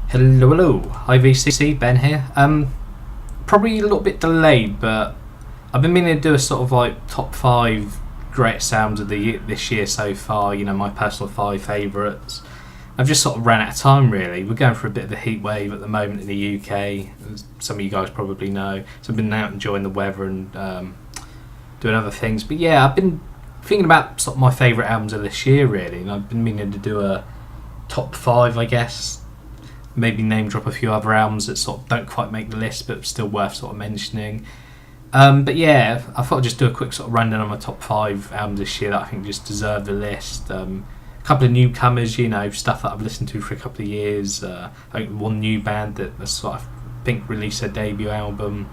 Hello, hi VCC, Ben here. Probably a little bit delayed, but I've been meaning to do a sort of like top 5 greatest albums of the year, this year so far, you know, my personal 5 favourites. I've just sort of ran out of time really. We're going for a bit of a heat wave at the moment in the UK, as some of you guys probably know. So I've been out enjoying the weather and doing other things. But yeah, I've been thinking about sort of my favourite albums of this year really, and I've been meaning to do a top 5, I guess. Maybe name drop a few other albums that sort of don't quite make the list but still worth sort of mentioning. But yeah, I thought I'd just do a quick sort of rundown on my top 5 albums this year that I think just deserve the list. A couple of newcomers, you know, stuff that I've listened to for a couple of years. I think one new band that sort of think released their debut album.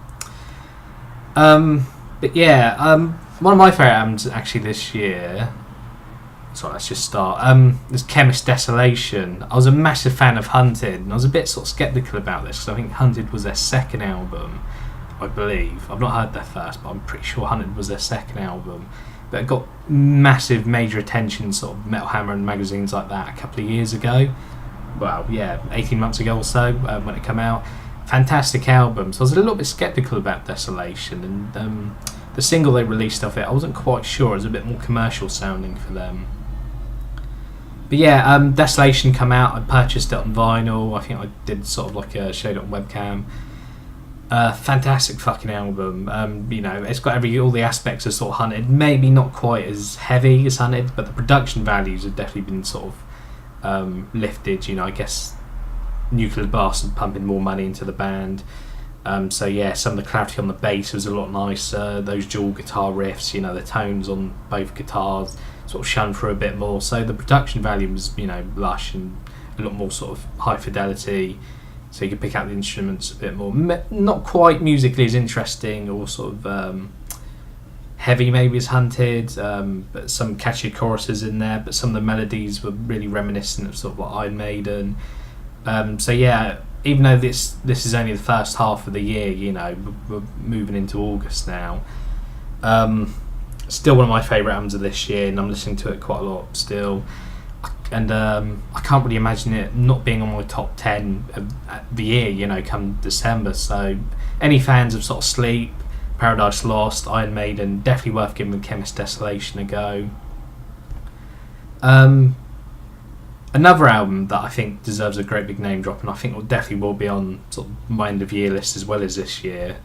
But yeah, one of my favourite albums actually this year. So let's just start. There's Khemmis Desolation. I was a massive fan of Hunted, and I was a bit sort of sceptical about this because I think Hunted was their second album, I believe. I've not heard their first, but I'm pretty sure Hunted was their second album. But it got massive, major attention, sort of Metal Hammer and magazines like that a couple of years ago. Well, yeah, 18 months ago or so when it came out. Fantastic album. So I was a little bit sceptical about Desolation, and the single they released of it, I wasn't quite sure. It was a bit more commercial sounding for them. But yeah, Desolation come out. I purchased it on vinyl. I think I did sort of like a showed it on webcam. Fantastic fucking album. You know, it's got all the aspects of sort of Hunted. Maybe not quite as heavy as Hunted, but the production values have definitely been sort of lifted. You know, I guess Nuclear Blast and pumping more money into the band. So yeah, some of the clarity on the bass was a lot nicer. Those dual guitar riffs, you know, the tones on both guitars sort of shone through a bit more. So the production value was, you know, lush and a lot more sort of high fidelity. So you could pick out the instruments a bit more. Not quite musically as interesting or sort of heavy maybe as Hunted, but some catchy choruses in there. But some of the melodies were really reminiscent of sort of like Iron Maiden. So yeah, even though this is only the first half of the year, you know, we're moving into August now. Still one of my favourite albums of this year, and I'm listening to it quite a lot still. And I can't really imagine it not being on my top 10 of the year, you know, come December. So any fans of sort of Sleep, Paradise Lost, Iron Maiden, definitely worth giving Khemmis Desolation a go. Another album that I think deserves a great big name drop, and I think definitely will be on sort of my end of year list as well as this year,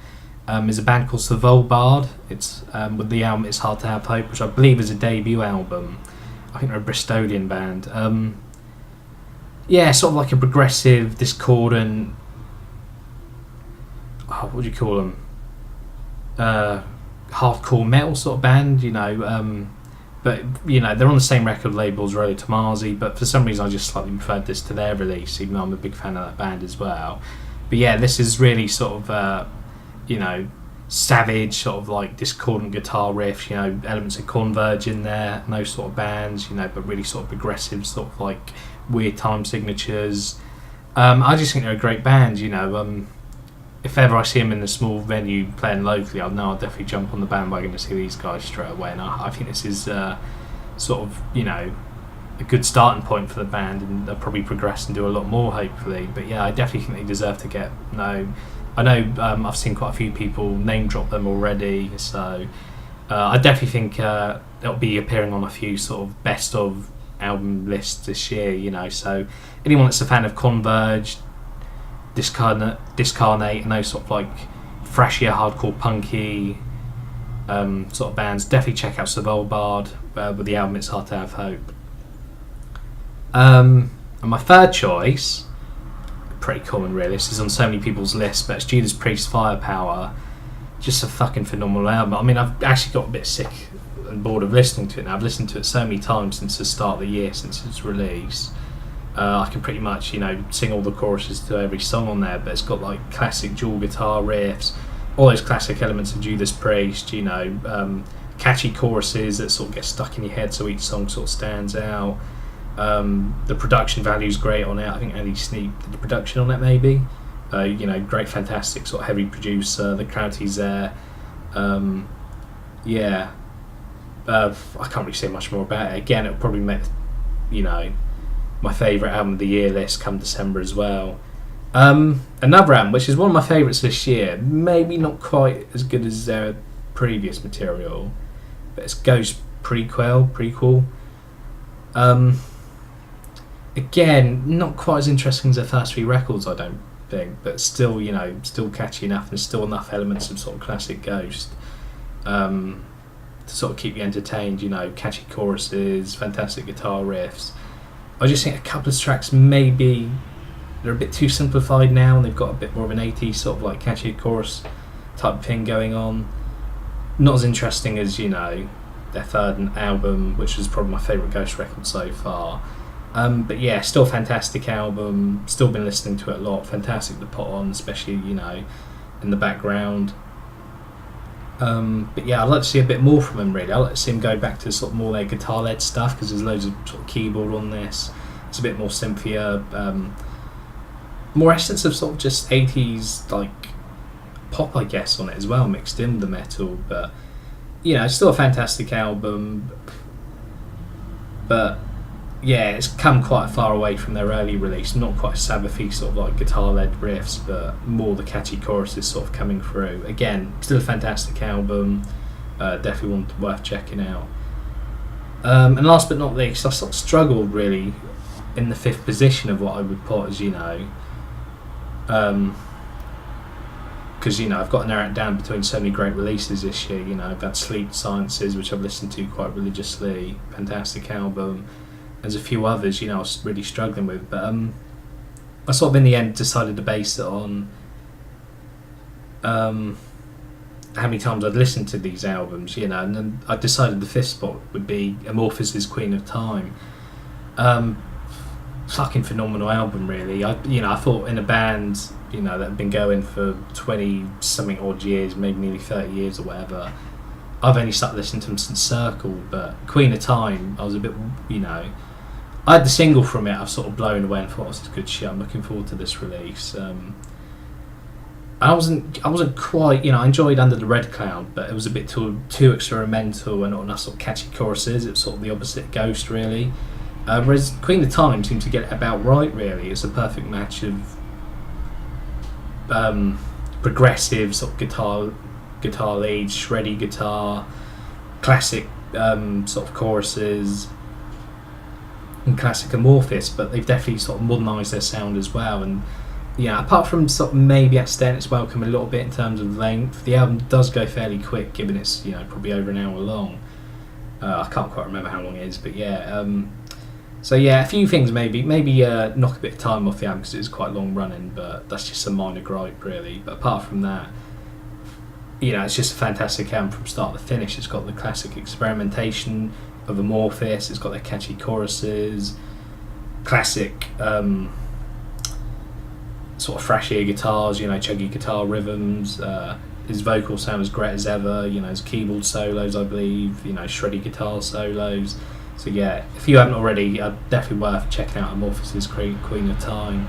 is a band called Svalbard. It's with the album It's Hard to Have Hope, which I believe is a debut album. I think they're a Bristolian band. Yeah, sort of like a progressive, discordant. What do you call them? Hardcore metal sort of band, you know. But you know, they're on the same record label as Rollo Tomasi, but for some reason I just slightly preferred this to their release, even though I'm a big fan of that band as well. But yeah, this is really sort of you know, savage, sort of like discordant guitar riffs, you know, elements of Converge in there, and those sort of bands, you know, but really sort of progressive, sort of like weird time signatures. I just think they're a great band, you know. If ever I see them in a small venue playing locally, I know I'll definitely jump on the bandwagon to see these guys straight away, and I think this is sort of, you know, a good starting point for the band, and they'll probably progress and do a lot more hopefully. But yeah, I definitely think they deserve to get known. I know I've seen quite a few people name drop them already, so I definitely think it'll be appearing on a few sort of best of album lists this year, you know. So anyone that's a fan of Converge, Discarnate, and those sort of like thrashier, hardcore, punky sort of bands, definitely check out Svalbard with the album It's Hard to Have Hope. And my third choice, pretty common really, this is on so many people's lists, but it's Judas Priest Firepower. Just a fucking phenomenal album. I mean, I've actually got a bit sick and bored of listening to it now. I've listened to it so many times since the start of the year, since its release. I can pretty much, you know, sing all the choruses to every song on there, but it's got like classic dual guitar riffs, all those classic elements of Judas Priest, you know, catchy choruses that sort of get stuck in your head, so each song sort of stands out. The production value is great on it. I think Andy Sneap did the production on it, maybe. Great, fantastic sort of heavy producer. The clarity's there. I can't really say much more about it. Again, it'll probably make my favourite album of the year list come December as well. Another album, which is one of my favourites this year, maybe not quite as good as their previous material, but it's Ghost Prequelle. Again, not quite as interesting as their first 3 records, I don't think, but still, still catchy enough. There's still enough elements of sort of classic Ghost to sort of keep you entertained. Catchy choruses, fantastic guitar riffs. I just think a couple of tracks maybe they're a bit too simplified now, and they've got a bit more of an 80s sort of like catchy chorus type thing going on. Not as interesting as their third album, which was probably my favourite Ghost record so far. But yeah, still a fantastic album. Still been listening to it a lot. Fantastic to put on, especially in the background. But yeah, I'd like to see a bit more from him. Really, I'd like to see him go back to sort of more their guitar-led stuff, because there's loads of sort of keyboard on this. It's a bit more synthier, more essence of sort of just 80s like pop, I guess, on it as well, mixed in with the metal. But it's still a fantastic album. But yeah, it's come quite far away from their early release. Not quite Sabbathy sort of like guitar-led riffs, but more the catchy choruses sort of coming through. Again, still a fantastic album. Definitely one worth checking out. And last but not least, I sort of struggled really in the 5th position of what I would put as because I've got to narrow it down between so many great releases this year. I've had Sleep Sciences, which I've listened to quite religiously, fantastic album. There's a few others I was really struggling with, but I sort of in the end decided to base it on how many times I'd listened to these albums, and then I decided the 5th spot would be Amorphis-Queen of Time. Fucking phenomenal album, really. I thought in a band that had been going for 20 something odd years, maybe nearly 30 years or whatever, I've only started listening to them since Circle. But Queen of Time, I was a bit I had the single from it. I was sort of blown away and thought, this is good shit, I'm looking forward to this release. I wasn't quite, I enjoyed Under the Red Cloud, but it was a bit too experimental and not enough sort of catchy choruses. It was sort of the opposite of Ghost, really. Whereas Queen of Time seemed to get it about right, really. It's a perfect match of progressive sort of guitar leads, shreddy guitar, classic sort of choruses, and classic Amorphis, but they've definitely sort of modernised their sound as well. And apart from sort of maybe outstaying its welcome a little bit in terms of length, the album does go fairly quick, given it's probably over an hour long. I can't quite remember how long it is, but yeah. So yeah, a few things maybe knock a bit of time off the album because it's quite long running, but that's just a minor gripe, really. But apart from that, it's just a fantastic album from start to finish. It's got the classic experimentation of Amorphis, it's got their catchy choruses, classic sort of thrashy guitars, chuggy guitar rhythms. His vocals sound as great as ever. His keyboard solos, I believe. Shreddy guitar solos. So yeah, if you haven't already, definitely worth checking out Amorphis' Queen of Time.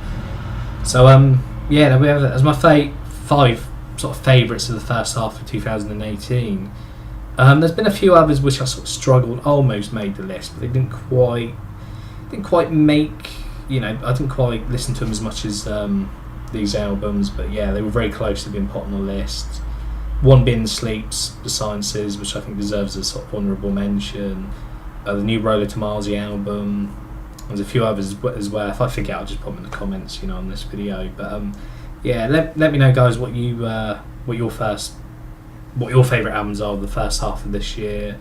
So there we have it. As my 5 sort of favourites of the first half of 2018. There's been a few others which I sort of struggled, almost made the list, but they didn't quite make. I didn't quite listen to them as much as these albums, but yeah, they were very close to being put on the list. One being the Sciences, which I think deserves a sort of honourable mention. The new Roller Tomasi album. There's a few others as well. If I forget, I'll just put them in the comments, on this video. But let me know, guys, what your favourite albums are of the first half of this year.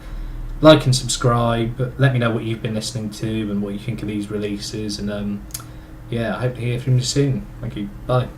Like and subscribe. Let me know what you've been listening to and what you think of these releases. And I hope to hear from you soon. Thank you. Bye.